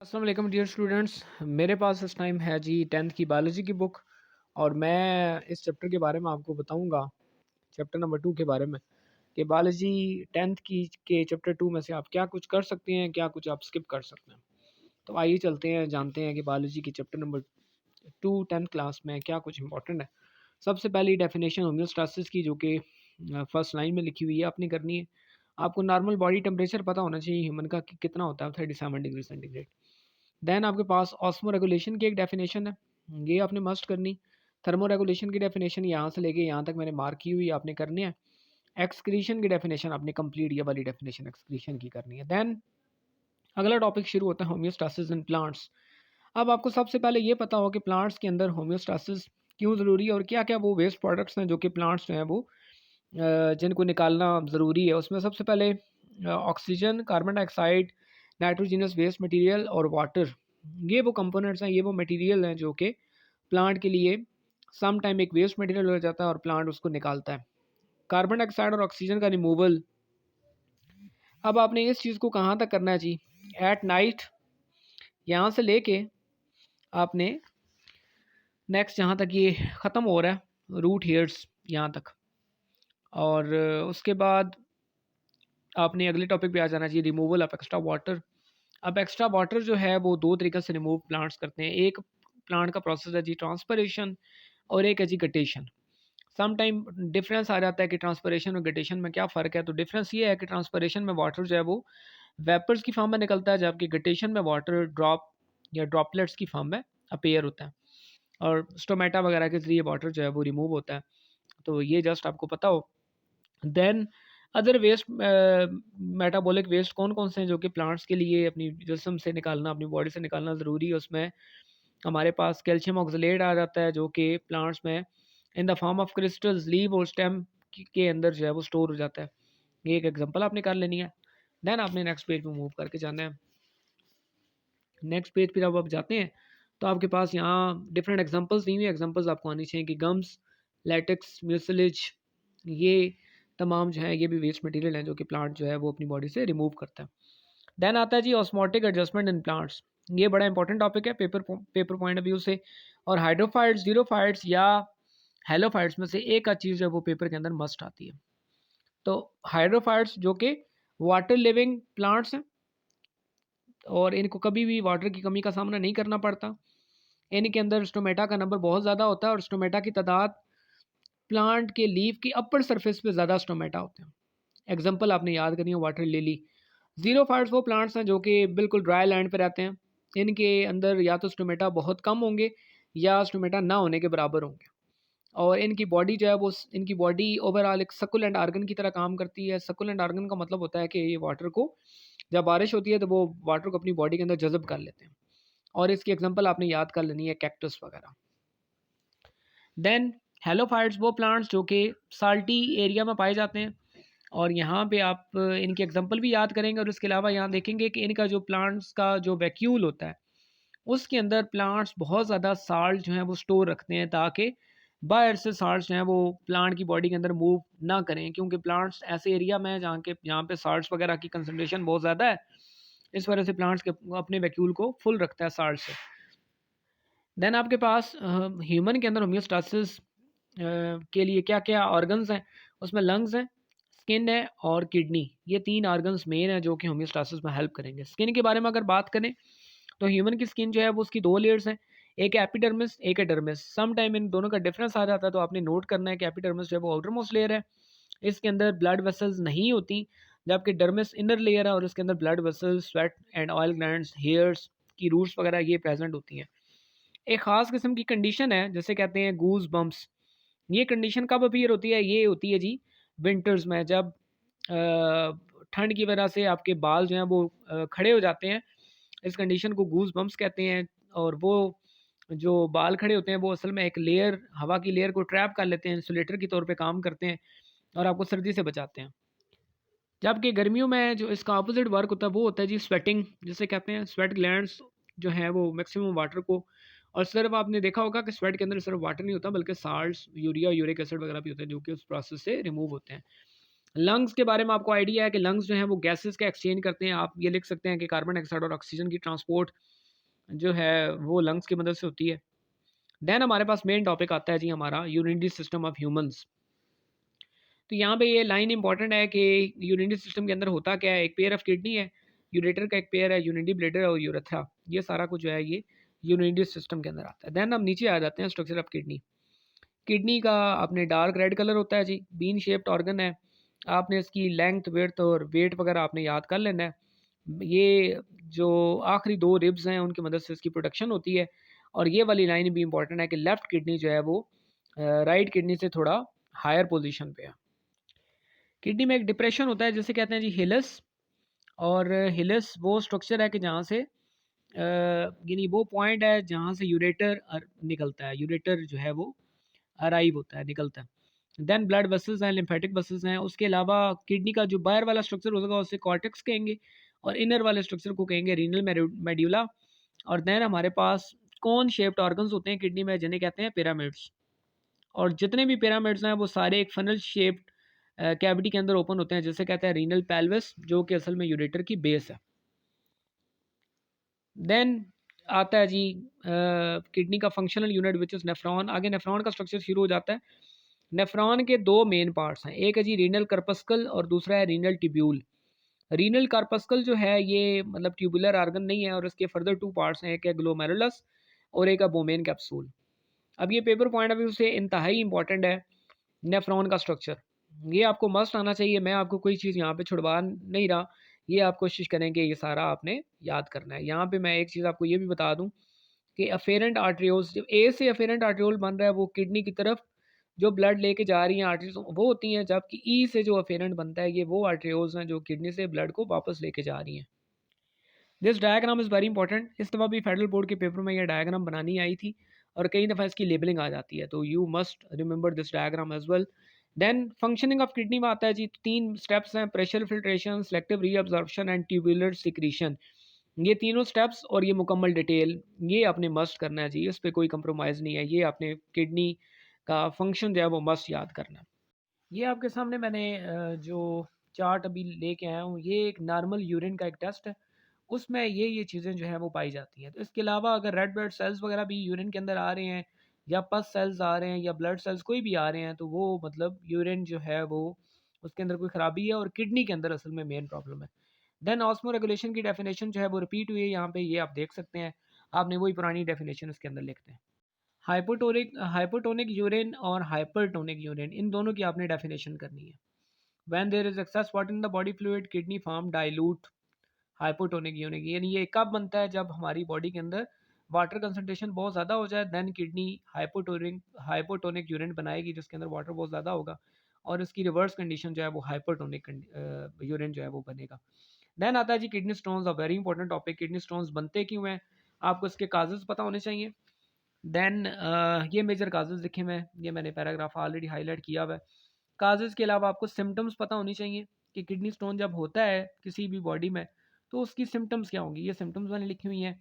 अस्सलाम वालेकुम dear students. मेरे पास इस टाइम है जी 10th की बायोलॉजी की बुक और मैं इस चैप्टर के बारे में आपको बताऊंगा, चैप्टर नंबर 2 के बारे में कि बायोलॉजी 10th की के चैप्टर 2 में से आप क्या कुछ कर सकते हैं, क्या कुछ आप स्किप कर सकते हैं। तो आइए चलते हैं, जानते हैं कि बायोलॉजी की चैप्टर नंबर 2 10th क्लास में क्या कुछ इंपॉर्टेंट है। सबसे पहली डेफिनेशन होम्योस्टासिस की, जो कि फर्स्ट लाइन में लिखी हुई है, आपने करनी है। आपको नॉर्मल बॉडी टेम्परेचर पता होना चाहिए ह्यूमन का कि कितना होता है, 37 डिग्री सेंटीग्रेड। देन आपके पास ऑस्मो रेगुलेशन की एक डेफिनेशन है, ये आपने मस्ट करनी। थर्मो रेगुलेशन की डेफिनेशन यहाँ से लेके यहाँ तक मैंने मार्क की हुई, आपने करनी है। एक्सक्रीशन की डेफिनेशन आपने कंप्लीट, ये वाली डेफिनेशन एक्सक्रीशन की करनी है। देन अगला टॉपिक शुरू होता है होम्योस्टासिस इन प्लांट्स। अब आपको सबसे पहले ये पता हो कि प्लांट्स के अंदर होम्योस्टासिस क्यों ज़रूरी है और क्या क्या वो वेस्ट प्रोडक्ट्स हैं जो कि प्लांट्स जो हैं वो जिनको निकालना ज़रूरी है। उसमें सबसे पहले oxygen, carbon dioxide, nitrogenous waste material और वाटर, ये वो कंपोनेंट्स हैं, ये वो मटेरियल हैं जो कि प्लांट के लिए सम टाइम एक वेस्ट मटेरियल हो जाता है और प्लांट उसको निकालता है। कार्बन डाइऑक्साइड और ऑक्सीजन का रिमूवल, अब आपने इस चीज़ को कहाँ तक करना है जी, एट नाइट, यहाँ से लेके आपने नेक्स्ट जहाँ तक ये ख़त्म हो रहा है रूट हेयर्स यहाँ तक, और उसके बाद आपने अगले टॉपिक पे आ जाना चाहिए, रिमूवल ऑफ एक्स्ट्रा वाटर। अब एक्स्ट्रा वाटर जो है वो दो तरीके से रिमूव प्लांट्स करते हैं। एक प्लांट का प्रोसेस है जी ट्रांसपरेशन और एक है जी गटेशन। सम टाइम डिफरेंस आ जाता है कि ट्रांसपरेशन और गटेशन में क्या फ़र्क है। तो डिफरेंस ये है कि ट्रांसपरेशन में वाटर जो है वो वेपर्स की फॉर्म में निकलता है, जबकि गटेशन में वाटर ड्रॉप या ड्रॉपलेट्स की फॉर्म में अपेयर होता है और स्टोमेटा वगैरह के ज़रिए वाटर जो है वो रिमूव होता है। तो ये जस्ट आपको पता हो। Then other waste, metabolic waste कौन कौन से हैं जो कि प्लांट्स के लिए अपनी जिस्म से निकालना, अपनी बॉडी से निकालना ज़रूरी है। उसमें हमारे पास कैल्शियम ऑक्सलेट आ जाता है, जो कि प्लांट्स में in the form of crystals leave और स्टेम के अंदर जो है वो स्टोर हो जाता है। ये एक एग्जांपल आपने कर लेनी है। देन आपने नेक्स्ट पेज पे मूव करके जाना है। नेक्स्ट पेज पे जब आप जाते हैं तो आपके पास यहाँ डिफरेंट एग्जांपल्स दी हुई, एग्जांपल्स आपको आनी चाहिए कि गम्स, लैटेक्स, म्यूसिलेज, ये तमाम जो है ये भी वेस्ट मटेरियल हैं जो कि प्लांट जो है वो अपनी बॉडी से रिमूव करता है। देन आता है जी ऑस्मोटिक एडजस्टमेंट इन प्लांट्स। ये बड़ा इंपॉर्टेंट टॉपिक है पेपर पॉइंट ऑफ व्यू से। और हाइड्रोफाइट्स, जीरोफाइट्स या हेलोफाइट्स में से एक आध चीज़ जो है वो पेपर के अंदर मस्ट आती है। तो हाइड्रोफाइट्स जो कि वाटर लिविंग प्लांट्स हैं और इनको कभी भी वाटर की कमी का सामना नहीं करना पड़ता। इनके अंदर स्टोमेटा का नंबर बहुत ज़्यादा होता है और स्टोमेटा की तादाद प्लांट के लीफ की अपर सरफेस पे ज़्यादा स्टोमेटा होते हैं। एग्जांपल आपने याद करनी है, वाटर लिली। ज़ीरोफाइट्स वो प्लांट्स हैं जो कि बिल्कुल ड्राई लैंड पे रहते हैं। इनके अंदर या तो स्टोमेटा बहुत कम होंगे या स्टोमेटा ना होने के बराबर होंगे। और इनकी बॉडी जो है वो इनकी बॉडी ओवरऑल एक सकुलेंट आर्गन की तरह काम करती है। सकुलेंट आर्गन का मतलब होता है कि ये वाटर को, जब बारिश होती है तो वो वाटर को अपनी बॉडी के अंदर जज़ब कर लेते हैं। और इसकी एग्जांपल आपने याद कर लेनी है, कैक्टस वगैरह। देन हेलोफाइट्स वो प्लांट्स जो कि साल्टी एरिया में पाए जाते हैं और यहाँ पे आप इनके एग्जांपल भी याद करेंगे और इसके अलावा यहाँ देखेंगे कि इनका जो प्लांट्स का जो वैक्यूल होता है उसके अंदर प्लांट्स बहुत ज़्यादा साल्ट जो है वो स्टोर रखते हैं, ताकि बाहर से साल्ट जो है वो प्लांट की बॉडी के अंदर मूव ना करें, क्योंकि प्लांट्स ऐसे एरिया में हैं जहाँ पे साल्ट्स वगैरह की कंसनट्रेशन बहुत ज़्यादा है। इस वजह से प्लांट्स के अपने वैक्यूल को फुल रखता है साल्ट से। देन आपके पास ह्यूमन के अंदर होम्योस्टासिस के लिए क्या क्या ऑर्गन्स हैं, उसमें लंग्स हैं, स्किन है और किडनी। ये तीन ऑर्गन्स मेन है जो कि होम्योस्टासिस में हेल्प करेंगे। स्किन के बारे में अगर बात करें तो ह्यूमन की स्किन जो है वो उसकी दो लेयर्स हैं, एक एपिडर्मिस, एक है डर्मिस। सम टाइम इन दोनों का डिफरेंस आ जाता है, तो आपने नोट करना है कि एपिडर्मिस जो है वो आउटर मोस्ट लेयर है, इसके अंदर ब्लड वेसल्स नहीं होती, जबकि डर्मिस इनर लेयर है और इसके अंदर blood vessels, sweat and oil glands, hairs की रूट्स वगैरह ये प्रेजेंट होती हैं। एक ख़ास किस्म की कंडीशन है जिसे कहते हैं गूज बम्प्स। ये कंडीशन कब अपीयर होती है? ये होती है जी विंटर्स में, जब ठंड की वजह से आपके बाल जो हैं वो खड़े हो जाते हैं। इस कंडीशन को गूज बम्प्स कहते हैं। और वो जो बाल खड़े होते हैं वो असल में एक लेयर, हवा की लेयर को ट्रैप कर लेते हैं, इंसुलेटर के तौर पे काम करते हैं और आपको सर्दी से बचाते हैं। जबकि गर्मियों में जो इसका अपोजिट वर्क होता है वो होता है जी स्वेटिंग, जिसे कहते हैं स्वेट ग्लैंड्स जो हैं वो मैक्सिमम वाटर को, और सिर्फ आपने देखा होगा कि स्वेट के अंदर सिर्फ वाटर नहीं होता बल्कि साल्ट्स, यूरिया, यूरिक एसिड वगैरह भी होते हैं जो कि उस प्रोसेस से रिमूव होते हैं। लंग्स के बारे में आपको आइडिया है कि लंग्स जो हैं वो गैसेस का एक्सचेंज करते हैं। आप ये लिख सकते हैं कि कार्बन डाइऑक्साइड और ऑक्सीजन की ट्रांसपोर्ट जो है वो लंग्स की मदद से होती है। देन हमारे पास मेन टॉपिक आता है जी हमारा यूरिनरी सिस्टम ऑफ ह्यूमंस। तो यहाँ पे ये लाइन इंपॉर्टेंट है कि यूरिनरी सिस्टम के अंदर होता क्या है। एक पेयर ऑफ किडनी है, यूरेटर का एक पेयर है, यूरिनरी ब्लैडर और यूरेथ्रा, ये सारा कुछ जो है ये यूरिनरी सिस्टम के अंदर आता है। देन हम नीचे आ जाते हैं स्ट्रक्चर ऑफ किडनी। किडनी का आपने डार्क रेड कलर होता है जी, बीन शेप्ड ऑर्गन है। आपने इसकी लेंथ विड्थ और वेट वगैरह आपने याद कर लेना है। ये जो आखिरी दो रिब्स हैं उनकी मदद से इसकी प्रोटेक्शन होती है। और ये वाली लाइन भी इंपॉर्टेंट है कि लेफ्ट किडनी जो है वो राइट किडनी से थोड़ा हायर पोजीशन पे है। किडनी में एक डिप्रेशन होता है जिसे कहते हैं जी हिलस। और हिलस वो स्ट्रक्चर है कि जहाँ से यानी वो पॉइंट है जहाँ से यूरेटर निकलता है, यूरेटर जो है वो अराइव होता है, निकलता है। देन ब्लड वेसल्स हैं, लिम्फेटिक वेसल्स हैं। उसके अलावा किडनी का जो बाहर वाला स्ट्रक्चर होगा उसे कॉर्टेक्स कहेंगे, और इनर वाले स्ट्रक्चर को कहेंगे रीनल मेड्यूला। और देन हमारे पास कौन शेप्ड ऑर्गन्स होते हैं किडनी में, जिन्हें कहते हैं पिरामिड्स। और जितने भी पिरामिड्स हैं वो सारे एक फनल शेप्ड कैविटी के अंदर ओपन होते हैं, जिसे कहते हैं रीनल पेल्विस, जो कि असल में यूरेटर की बेस है। देन आता है जी किडनी का functional unit which is nephron. आगे नेफ्रॉन का स्ट्रक्चर शुरू हो जाता है। नेफ्रॉन के दो मेन पार्ट्स हैं, एक है जी रीनल कर्पस्कल और दूसरा है रीनल ट्यूब्यूल। रीनल कार्पस्कल जो है ये मतलब ट्यूबुलर आर्गन नहीं है, और इसके फर्दर टू पार्ट्स हैं, एक है ग्लोमेरुलस और एक है बोमेन कैप्सूल। अब ये पेपर पॉइंट ऑफ व्यू से इंतहाई इंपॉर्टेंट है नेफ्रॉन का स्ट्रक्चर, ये आपको मस्ट आना चाहिए। मैं आपको कोई चीज़ यहाँ पे छुड़वा नहीं रहा, ये आप कोशिश करें कि ये सारा आपने याद करना है। यहाँ पे मैं एक चीज़ आपको ये भी बता दूँ कि अफेरेंट आर्ट्रियोल्स, जब ए से अफेरेंट आर्ट्रियोल बन रहा है वो किडनी की तरफ जो ब्लड लेके जा रही हैं आर्टरीज वो होती हैं, जबकि ई से जो अफेरेंट बनता है ये वो आर्ट्रियोल्स हैं जो किडनी से ब्लड को वापस लेके जा रही हैं। This diagram is very important. इस दफ़ा भी फेडरल बोर्ड के पेपर में ये डायग्राम बनानी आई थी, और कई दफ़ा इसकी लेबलिंग आ जाती है, तो you must remember this diagram as well. Then functioning of kidney में आता है जी, तीन स्टेप्स हैं, pressure filtration, selective reabsorption and tubular secretion. ये तीनों स्टेप्स और ये मुकम्मल डिटेल ये आपने मस्ट करना है जी, इस पर कोई कंप्रोमाइज़ नहीं है। ये आपने किडनी का फंक्शन जो है वो मस्ट याद करना है। ये आपके सामने मैंने जो चार्ट अभी लेके आया हूँ, ये एक नॉर्मल यूरिन का एक टेस्ट है, उसमें ये चीज़ें जो हैं वो पाई जाती हैं। तो इसके अलावा अगर रेड ब्लड सेल्स वगैरह भी यूरिन के अंदर आ रहे हैं, या पस सेल्स आ रहे हैं, या ब्लड सेल्स कोई भी आ रहे हैं, तो वो मतलब यूरिन जो है वो उसके अंदर कोई ख़राबी है, और किडनी के अंदर असल में मेन प्रॉब्लम है। देन ऑस्मो रेगुलेशन की डेफिनेशन जो है वो रिपीट हुई है यहाँ पे, ये आप देख सकते हैं। आपने वही पुरानी डेफिनेशन इसके अंदर लिखते हैं। हाइपोटोनिक यूरिन और हाइपरटोनिक यूरिन, इन दोनों की आपने डेफिनेशन करनी है। When there is excess water in the body fluid kidney form dilute hypotonic urine, यानी ये कब बनता है, जब हमारी बॉडी के अंदर वाटर कंसंट्रेशन बहुत ज़्यादा हो जाए, देन किडनी हाइपोटोनिक यूरिन बनाएगी जिसके अंदर वाटर बहुत ज़्यादा होगा, और इसकी रिवर्स कंडीशन जो है वो हाइपरटोनिक यूरिन जो है वो बनेगा। देन आता है जी kidney stones, a very important topic. Kidney stones बनते क्यों हैं, आपको इसके काजेज़ पता होने चाहिए। देन ये मेजर काजेज़ लिखे हुए हैं, ये मैंने पैराग्राफ ऑलरेडी हाईलाइट किया हुआ है। काजेज़ के अलावा आपको सिम्टम्स पता होनी चाहिए कि किडनी स्टोन जब होता है किसी भी बॉडी में तो उसकी सिम्टम्स क्या होंगी, ये सिम्टम्स मैंने लिखी हुई हैं।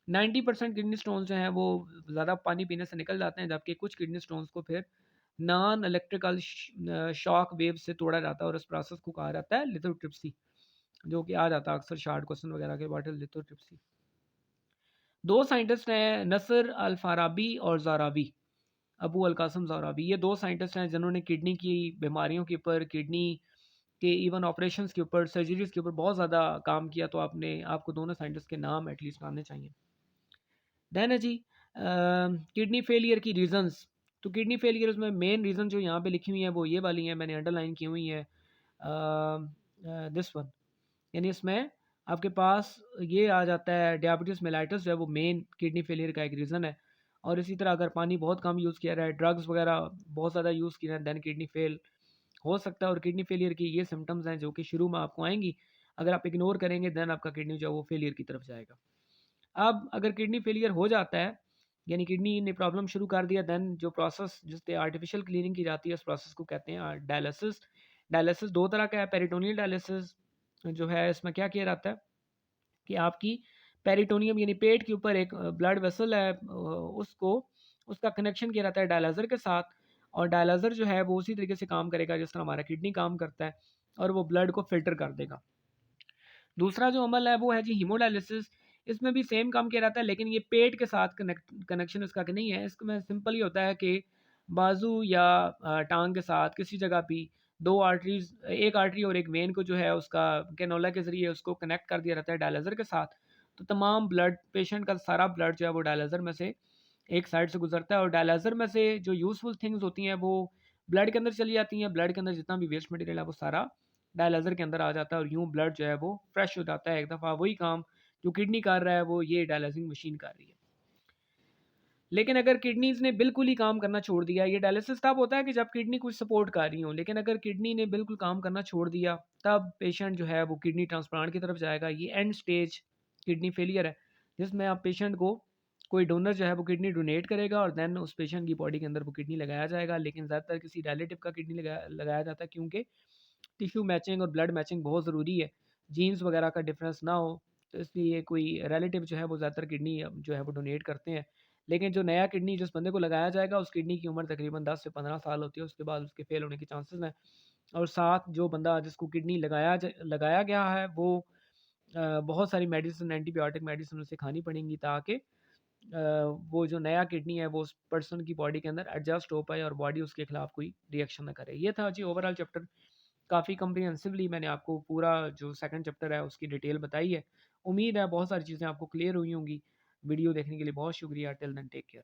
90% किडनी स्टोन्स जो हैं वो ज़्यादा पानी पीने से निकल जाते हैं, जबकि कुछ किडनी स्टोन्स को फिर नॉन इलेक्ट्रिकल शॉक वेव से तोड़ा जाता है, और इस प्रोसेस को कहा जाता है लिथोट्रिप्सी, जो कि आ जाता है अक्सर शार्ट क्वेश्चन वगैरह के, व्हाट इज लिथोट्रिप्सी। दो साइंटिस्ट हैं, नसर अल फाराबी और ज़ाराबी, अबू अल कासम ज़ाराबी। ये दो साइंटिस्ट हैं जिन्होंने किडनी की बीमारियों के ऊपर, किडनी के इवन ऑपरेशंस के ऊपर, सर्जरीज़ के ऊपर बहुत ज़्यादा काम किया, तो आपको दोनों साइंटिस्ट के नाम एटलीस्ट आने चाहिए। देन है जी किडनी फेलियर की रीज़न्स। तो किडनी फेलियर में मेन रीज़न जो यहाँ पे लिखी हुई है वो ये वाली हैं, मैंने अंडरलाइन की हुई है, दिस वन। यानी इसमें आपके पास ये आ जाता है डायबिटीज़ मेलाइटस जो है वो मेन किडनी फेलियर का एक रीज़न है। और इसी तरह अगर पानी बहुत कम यूज़ किया रहा है, ड्रग्स वगैरह बहुत ज़्यादा यूज़ किया है, दैन किडनी फेल हो सकता है। और किडनी फेलियर की ये सिम्टम्स हैं जो कि शुरू में आपको आएंगी, अगर आप इग्नोर करेंगे दैन आपका किडनी जो है वो फेलियर की तरफ जाएगा। अब अगर किडनी फेलियर हो जाता है, यानी किडनी ने प्रॉब्लम शुरू कर दिया, दैन जो प्रोसेस जिससे आर्टिफिशियल क्लीनिंग की जाती है उस प्रोसेस को कहते हैं डायलिसिस। डायलिसिस दो तरह का है, पेरिटोनियल डायलिसिस जो है इसमें क्या किया जाता है कि आपकी पेरिटोनियम यानी पेट के ऊपर एक ब्लड वेसल है, उसको उसका कनेक्शन किया जाता है डायलाइज़र के साथ, और डायलाइज़र जो है वो उसी तरीके से काम करेगा जिस तरह हमारा किडनी काम करता है, और वो ब्लड को फ़िल्टर कर देगा। दूसरा जो अमल है वो है जी हीमोडायलिसिस। इसमें भी सेम काम किया जाता है, लेकिन ये पेट के साथ कनेक्शन इसका कि नहीं है। इसमें सिंपल ही होता है कि बाजू या टांग के साथ किसी जगह भी दो आर्टरीज, एक आर्टरी और एक वेन को जो है उसका कैनोला के ज़रिए उसको कनेक्ट कर दिया जाता है डायलिज़र के साथ। तो तमाम ब्लड, पेशेंट का सारा ब्लड जो है वो डायलिज़र में से एक साइड से गुजरता है, और डायलिज़र में से जो यूज़फुल थिंग्स होती हैं वो ब्लड के अंदर चली जाती हैं। ब्लड के अंदर जितना भी वेस्ट मटेरियल है वो सारा डायलिज़र के अंदर आ जाता है, और यूँ ब्लड जो है वो फ्रेश हो जाता है। एक दफ़ा वही काम जो किडनी कर रहा है वो ये डायलिसिंग मशीन कर रही है। लेकिन अगर किडनीज़ ने बिल्कुल ही काम करना छोड़ दिया, ये डायलिसिस तब होता है कि जब किडनी कुछ सपोर्ट कर रही हो, लेकिन अगर किडनी ने बिल्कुल काम करना छोड़ दिया, तब पेशेंट जो है वो किडनी ट्रांसप्लांट की तरफ जाएगा। ये एंड स्टेज किडनी फेलियर है, जिसमें आप पेशेंट को कोई डोनर जो है वो किडनी डोनेट करेगा और देन उस पेशेंट की बॉडी के अंदर वो किडनी लगाया जाएगा। लेकिन ज़्यादातर किसी रिलेटिव का किडनी लगाया जाता है, क्योंकि टिश्यू मैचिंग और ब्लड मैचिंग बहुत ज़रूरी है। जीन्स वगैरह का डिफरेंस ना हो, तो इसलिए कोई रिलेटिव जो है वो ज़्यादातर किडनी जो है वो डोनेट करते हैं। लेकिन जो नया किडनी जिस बंदे को लगाया जाएगा, उस किडनी की उम्र तकरीबन 10 से 15 साल होती है, उसके बाद उसके फेल होने के चांसेस हैं। और साथ जो बंदा जिसको किडनी लगाया गया है वो बहुत सारी मेडिसिन, एंटीबायोटिक मेडिसिन उसे खानी पड़ेंगी, ताकि वो जो नया किडनी है वो उस पर्सन की बॉडी के अंदर एडजस्ट हो पाए और बॉडी उसके खिलाफ कोई रिएक्शन ना करे। ये था जी ओवरऑल चैप्टर। काफ़ी कम्प्रिहेंसिवली मैंने आपको पूरा जो सेकंड चैप्टर है उसकी डिटेल बताई है। उम्मीद है बहुत सारी चीज़ें आपको क्लियर हुई होंगी। वीडियो देखने के लिए बहुत शुक्रिया। Till then take care.